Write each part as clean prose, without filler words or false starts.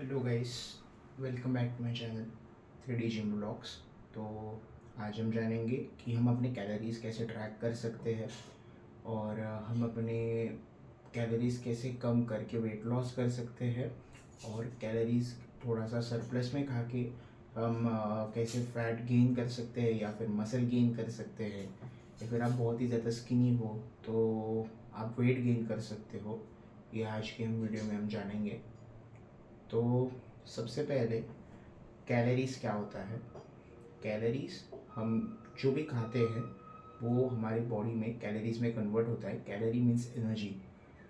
Hello guys, welcome back to my channel 3D gym blogs. तो आज हम जानेंगे कि हम अपने कैलोरीज कैसे ट्रैक कर सकते हैं और हम अपने कैलोरीज कैसे कम करके वेट लॉस कर सकते हैं और कैलोरीज थोड़ा सा सरप्लस में खा के हम कैसे फैट गेन कर सकते हैं या फिर मसल गेन कर सकते हैं, या फिर आप बहुत ही ज़्यादा स्किनी हो तो आप वेट गेन कर सकते हो। ये आज के हम वीडियो में हम जानेंगे। तो सबसे पहले कैलोरीज क्या होता है। कैलोरीज हम जो भी खाते हैं वो हमारी बॉडी में कैलोरीज में कन्वर्ट होता है। Calorie means energy.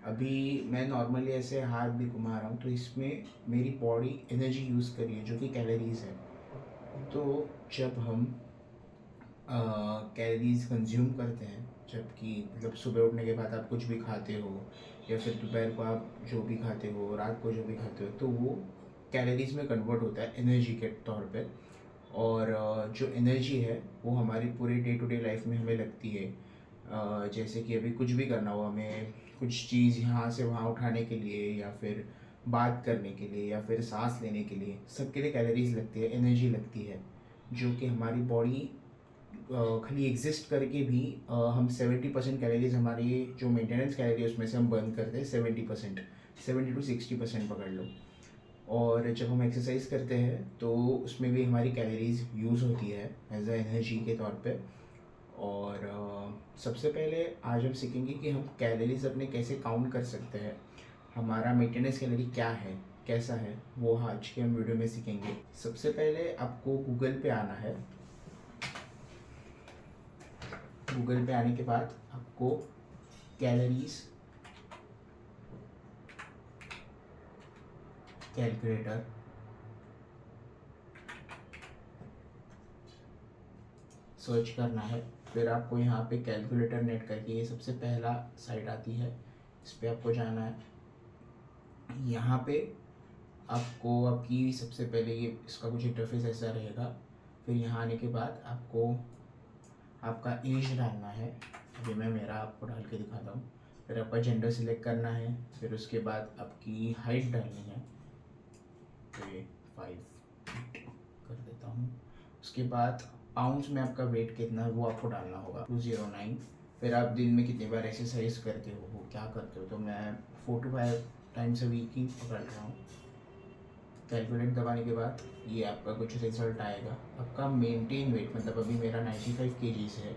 अभी मैं नॉर्मली ऐसे हाथ भी घुमा रहा हूँ तो इसमें मेरी बॉडी एनर्जी यूज़ कर रही है जो कि कैलोरीज है। तो जब हम कैलोरीज कंज्यूम करते हैं, जबकि मतलब सुबह उठने के बाद आप कुछ भी खाते हो या फिर दोपहर को आप जो भी खाते हो, रात को जो भी खाते हो, तो वो कैलोरीज में कन्वर्ट होता है एनर्जी के तौर पे। और जो एनर्जी है वो हमारी पूरे डे टू डे लाइफ में हमें लगती है। जैसे कि अभी कुछ भी करना हो, हमें कुछ चीज़ यहाँ से वहाँ उठाने के लिए या फिर बात करने के लिए या फिर सांस लेने के लिए, सबके लिए कैलोरीज लगती है, एनर्जी लगती है। जो कि हमारी बॉडी खाली एग्जिस्ट करके भी हम 70% कैलोरीज, हमारी जो मेंटेनेंस कैलोरी है उसमें से हम बर्न करते हैं 70%, 70 to 60% पकड़ लो। और जब हम एक्सरसाइज करते हैं तो उसमें भी हमारी कैलोरीज यूज़ होती है एज अ एनर्जी के तौर पे। और सबसे पहले आज हम सीखेंगे कि हम कैलोरीज अपने कैसे काउंट कर सकते हैं, हमारा मेंटेनेंस कैलोरी क्या है, कैसा है, वो आज के हम वीडियो में सीखेंगे। सबसे पहले आपको गूगल पे आना है। गूगल पे आने के बाद आपको कैलोरीज कैलकुलेटर सर्च करना है। फिर आपको यहाँ पे कैलकुलेटर नेट करके ये सबसे पहला साइट आती है, इस पर आपको जाना है। यहाँ पे आपको आपकी सबसे पहले ये इसका कुछ इंटरफेस ऐसा रहेगा। फिर यहाँ आने के बाद आपको आपका एज डालना है। अभी मैं मेरा आपको डाल के दिखाता हूँ। फिर आपका जेंडर सिलेक्ट करना है। फिर उसके बाद आपकी हाइट डालनी है, तो ये 5 कर देता हूँ। उसके बाद पाउंड्स में आपका वेट कितना है वो आपको डालना होगा, 209। फिर आप दिन में कितनी बार एक्सरसाइज करते हो, वो क्या करते हो, तो मैं 4 to 5 टाइम्स अ वीक ही पकड़ रहा हूँ। कैलकुलेट दबाने के बाद ये आपका कुछ रिजल्ट आएगा। आपका मेंटेन वेट, मतलब अभी मेरा 95 kgs है,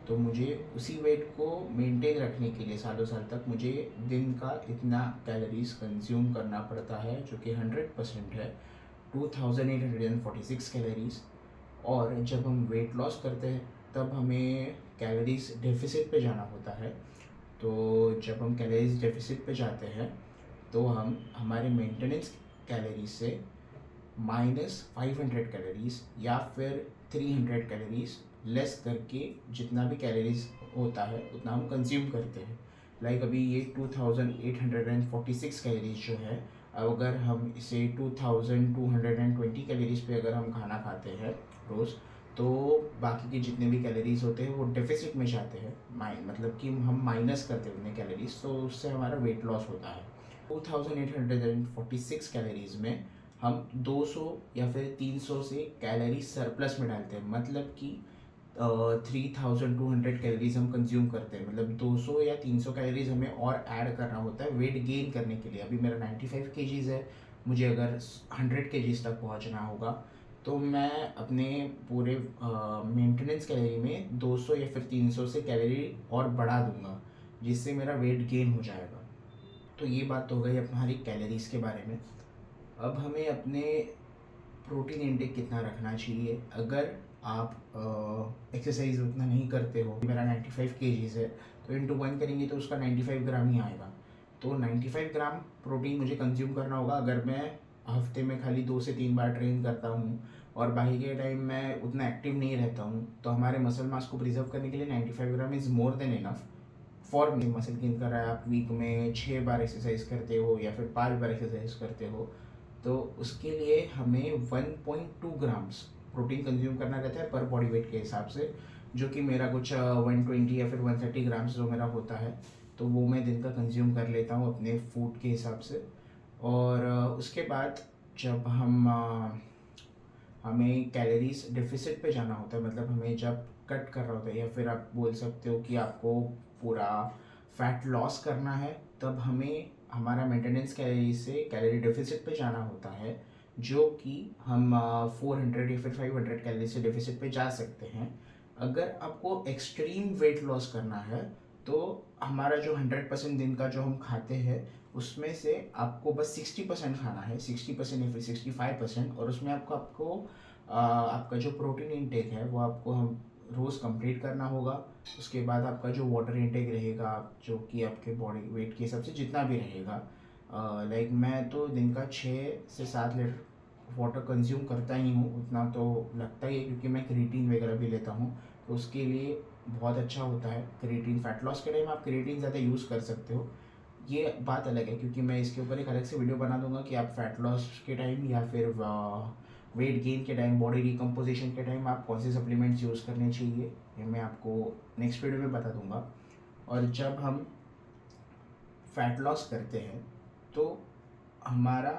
तो मुझे उसी वेट को मेंटेन रखने के लिए सालों साल तक मुझे दिन का इतना कैलोरीज कंज्यूम करना पड़ता है, जो कि 100% है, 2846 कैलोरीज। और जब हम वेट लॉस करते हैं तब हमें कैलोरीज डेफिसिट पे जाना होता है। तो जब हम कैलोरीज डेफिसिट पे जाते हैं तो हम हमारे मेंटेनेंस कैलोरीज से -500 कैलोरीज या फिर 300 कैलोरीज लेस करके जितना भी कैलोरीज होता है उतना हम कंज्यूम करते हैं। लाइक अभी ये 2846 कैलोरीज जो है, अगर हम इसे 2220 कैलोरीज पे अगर हम खाना खाते हैं रोज़, तो बाकी के जितने भी कैलोरीज होते हैं वो डेफिसिट में जाते हैं, मतलब कि हम माइनस करते हैं उतने कैलोरीज, तो उससे हमारा वेट लॉस होता है। 2846 कैलोरीज में हम 200 या फिर 300 से कैलोरी सरप्लस में डालते हैं, मतलब कि 3200 कैलोरीज हम कंज्यूम करते हैं। मतलब 200 या 300 कैलोरीज हमें और ऐड करना होता है वेट गेन करने के लिए। अभी मेरा 95 kgs है, मुझे अगर 100 kgs तक पहुंचना होगा तो मैं अपने पूरे मेंटेनेंस कैलोरी में 200 या फिर 300 से कैलोरी और बढ़ा दूंगा, जिससे मेरा वेट गेन हो जाएगा। तो ये बात तो हो गई हमारी कैलोरीज के बारे में। अब हमें अपने प्रोटीन इंटेक कितना रखना चाहिए। अगर आप एक्सरसाइज उतना नहीं करते हो, मेरा 95 kgs है, तो इंटू 1 करेंगे तो उसका 95 ग्राम ही आएगा। तो 95 ग्राम प्रोटीन मुझे कंज्यूम करना होगा अगर मैं हफ्ते में खाली 2 से 3 बार ट्रेन करता हूँ और बाकी के टाइम मैं उतना एक्टिव नहीं रहता हूँ। तो हमारे मसल मास को प्रिजर्व करने के लिए 95 gram is more than enough for me. Muscle gain कर रहा है, आप वीक में 6 बार एक्सरसाइज करते हो या फिर 5 बार एक्सरसाइज करते हो, तो उसके लिए हमें 1.2 ग्राम्स प्रोटीन कंज्यूम करना रहता है पर बॉडी वेट के हिसाब से, जो कि मेरा कुछ 120 या फिर 130 ग्राम्स जो मेरा होता है, तो वो मैं दिन का कंज्यूम कर लेता हूँ अपने फूड के हिसाब से। और उसके बाद जब हमें कैलोरीज डेफिसिट पे जाना होता है, मतलब हमें जब कट कर रहा होता है, या फिर आप बोल सकते हो कि आपको पूरा फैट लॉस करना है, तब हमें हमारा मेंटेनेंस कैलोरी से कैलोरी डेफिसिट पे जाना होता है, जो कि हम 400 या फिर 500 कैलोरी से डेफिसिट पे जा सकते हैं। अगर आपको एक्सट्रीम वेट लॉस करना है तो हमारा जो 100% दिन का जो हम खाते हैं उसमें से आपको बस 60% खाना है, 60% या फिर 65%, और उसमें आपको आपको आपका जो प्रोटीन इंटेक है वो आपको हम रोज़ कंप्लीट करना होगा। उसके बाद आपका जो वाटर इंटेक रहेगा, जो कि आपके बॉडी वेट के हिसाब से जितना भी रहेगा, लाइक मैं तो दिन का 6 से 7 लीटर वाटर कंज्यूम करता ही हूँ, उतना तो लगता ही है, क्योंकि मैं क्रिएटिन वगैरह भी लेता हूँ, तो उसके लिए बहुत अच्छा होता है क्रिएटिन। फैट लॉस के टाइम आप क्रिएटिन ज़्यादा यूज़ कर सकते हो, ये बात अलग है, क्योंकि मैं इसके ऊपर एक अलग से वीडियो बना दूंगा कि आप फैट लॉस के टाइम या फिर वेट गेन के टाइम, बॉडी रिकम्पोजिशन के टाइम आप कौन से सप्लीमेंट्स यूज़ करने चाहिए, ये मैं आपको नेक्स्ट वीडियो में बता दूंगा। और जब हम फैट लॉस करते हैं तो हमारा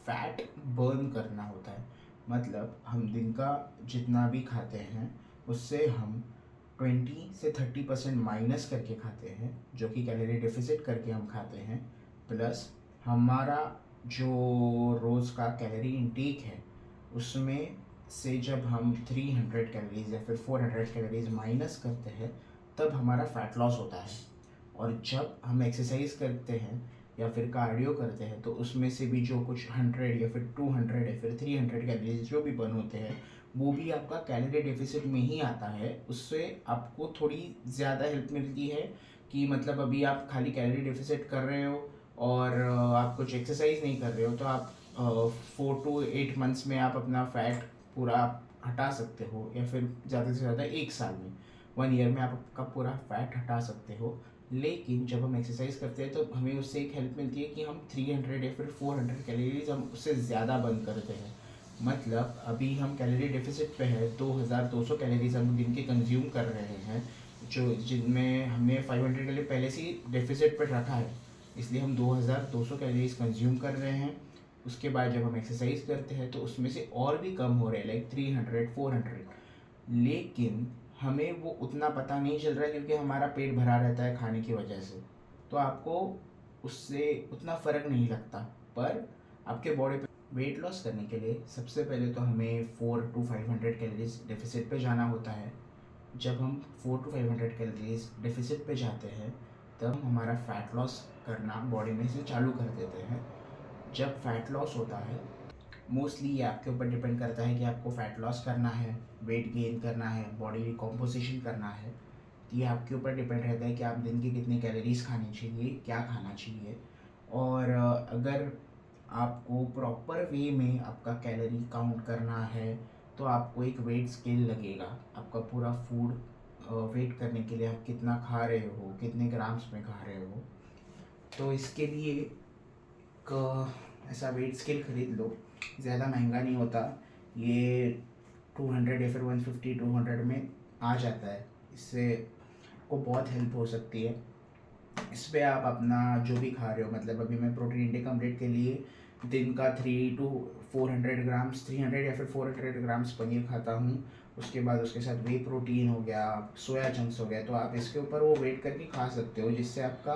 फैट बर्न करना होता है, मतलब हम दिन का जितना भी खाते हैं उससे हम 20 से 30% माइनस करके खाते हैं, जो कि कैलोरी डेफिसिट करके हम खाते हैं। प्लस हमारा जो रोज़ का कैलोरी इंटेक है उसमें से जब हम 300 कैलोरीज या फिर 400 कैलोरीज माइनस करते हैं तब हमारा फैट लॉस होता है। और जब हम एक्सरसाइज करते हैं या फिर कार्डियो करते हैं तो उसमें से भी जो कुछ 100 या फिर 200 या फिर 300 कैलोरीज जो भी बर्न होते हैं वो भी आपका कैलोरी डेफिसिट में ही आता है। उससे आपको थोड़ी ज़्यादा हेल्प मिलती है कि मतलब अभी आप खाली कैलोरी डेफिसिट कर रहे हो और आप कुछ एक्सरसाइज नहीं कर रहे हो, तो आप 4 to 8 मंथ्स में आप अपना फैट पूरा हटा सकते हो, या फिर ज़्यादा से ज़्यादा 1 साल में, 1 ईयर में आप आपका पूरा फैट हटा सकते हो। लेकिन जब हम एक्सरसाइज करते हैं तो हमें उससे एक हेल्प मिलती है कि हम 300 या फिर 400 कैलोरीज हम उससे ज़्यादा बर्न करते हैं। मतलब अभी हम कैलोरी डेफिसिट पे है, 2200 कैलोरीज हम दिन के कंज्यूम कर रहे हैं, जो जिनमें हमने 500 कैलोरी पहले से ही डेफिसिट पर रखा है, इसलिए हम 2200 कैलोरीज कंज्यूम कर रहे हैं। उसके बाद जब हम एक्सरसाइज करते हैं तो उसमें से और भी कम हो रहे हैं, लाइक 300 400, लेकिन हमें वो उतना पता नहीं चल रहा है क्योंकि हमारा पेट भरा रहता है खाने की वजह से, तो आपको उससे उतना फ़र्क नहीं लगता। पर आपके बॉडी पे वेट लॉस करने के लिए सबसे पहले तो हमें 4 to 500 कैलोरीज डेफिसिट पे जाना होता है। जब हम 4 to 500 कैलोरीज डेफिसिट पे जाते हैं तब हम हमारा फैट लॉस करना बॉडी में से चालू कर देते हैं। जब फैट लॉस होता है, मोस्टली ये आपके ऊपर डिपेंड करता है कि आपको फैट लॉस करना है, वेट गेन करना है, बॉडी रिकॉम्पोजिशन करना है, तो ये आपके ऊपर डिपेंड रहता है कि आप दिन की कितनी कैलोरीज खानी चाहिए, क्या खाना चाहिए। और अगर आपको प्रॉपर वे में आपका कैलोरी काउंट करना है तो आपको एक वेट स्केल लगेगा, आपका पूरा फूड वेट करने के लिए आप कितना खा रहे हो, कितने ग्राम्स में खा रहे हो। तो इसके लिए एक ऐसा वेट स्केल खरीद लो, ज़्यादा महंगा नहीं होता, ये 200 या फिर 150 200 में आ जाता है, इससे आपको बहुत हेल्प हो सकती है। इस पे आप अपना जो भी खा रहे हो, मतलब अभी मैं प्रोटीन इंटेक कंप्लीट के लिए दिन का 3 to 400 ग्राम्स, 300 या फिर 400 ग्राम्स पनीर खाता हूँ। उसके बाद उसके साथ वे प्रोटीन हो गया, सोया चंक्स हो गया, तो आप इसके ऊपर वो वेट करके खा सकते हो, जिससे आपका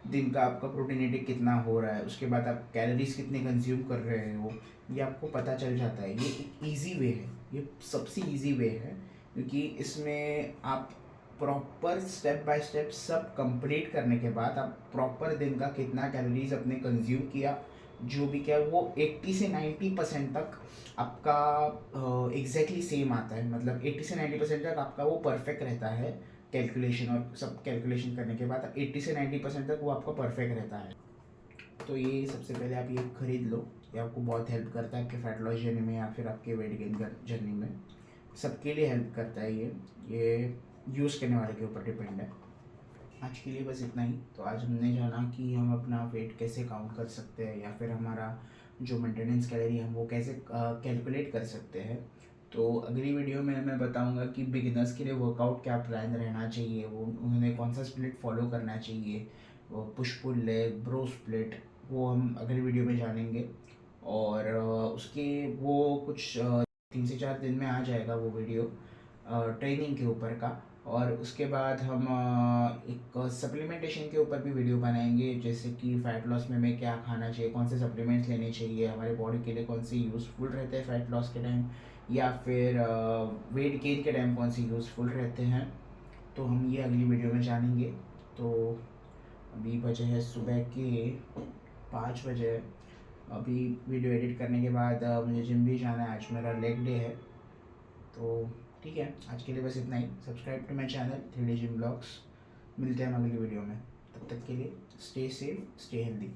दिन का आपका प्रोटीन इंटेक कितना हो रहा है, उसके बाद आप कैलोरीज कितने कंज्यूम कर रहे हो, ये आपको पता चल जाता है। ये एक ईजी वे है, ये सबसे ईजी वे है, क्योंकि इसमें आप प्रॉपर स्टेप बाय स्टेप सब कंप्लीट करने के बाद आप प्रॉपर दिन का कितना कैलोरीज अपने कंज्यूम किया, जो भी क्या वो 80 से 90% तक आपका एग्जैक्टली सेम आता है, मतलब 80 से 90% तक आपका वो परफेक्ट रहता है। कैलकुलेशन और सब कैलकुलेशन करने के बाद 80 से 90% तक वो आपका परफेक्ट रहता है। तो ये सबसे पहले आप ये खरीद लो, ये आपको बहुत हेल्प करता है आपके फैट लॉस जर्नी में या फिर आपके वेट गेन जर्नी में, सबके लिए हेल्प करता है ये यूज़ करने वाले के ऊपर डिपेंड है। आज के लिए बस इतना ही। तो आज हमने जाना कि हम अपना वेट कैसे काउंट कर सकते हैं या फिर हमारा जो मेंटेनेंस कैलोरी हम वो कैसे कैलकुलेट कर सकते हैं। तो अगली वीडियो में मैं बताऊंगा कि बिगिनर्स के लिए वर्कआउट क्या प्लान रहना चाहिए, वो उन्हें कौन सा स्प्लिट फॉलो करना चाहिए, वो push pull leg, bro split, वो हम अगली वीडियो में जानेंगे। और उसके वो कुछ 3 से 4 दिन में आ जाएगा वो वीडियो ट्रेनिंग के ऊपर का। और उसके बाद हम एक सप्लीमेंटेशन के ऊपर भी वीडियो बनाएंगे, जैसे कि फ़ैट लॉस में हमें क्या खाना चाहिए, कौन से सप्लीमेंट्स लेने चाहिए, हमारे बॉडी के लिए कौन से यूज़फुल रहते हैं फ़ैट लॉस के टाइम, या फिर वेट गेन के टाइम कौन से यूज़फुल रहते हैं। तो हम ये अगली वीडियो में जानेंगे। तो अभी बजे है सुबह के 5 बजे। अभी वीडियो एडिट करने के बाद मुझे जिम भी जाना है, आज मेरा लेग डे है। तो ठीक है, आज के लिए बस इतना ही। Subscribe to my channel 3D gym blogs. मिलते हैं हम अगली वीडियो में, तब तक के लिए stay safe, stay healthy,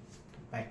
bye.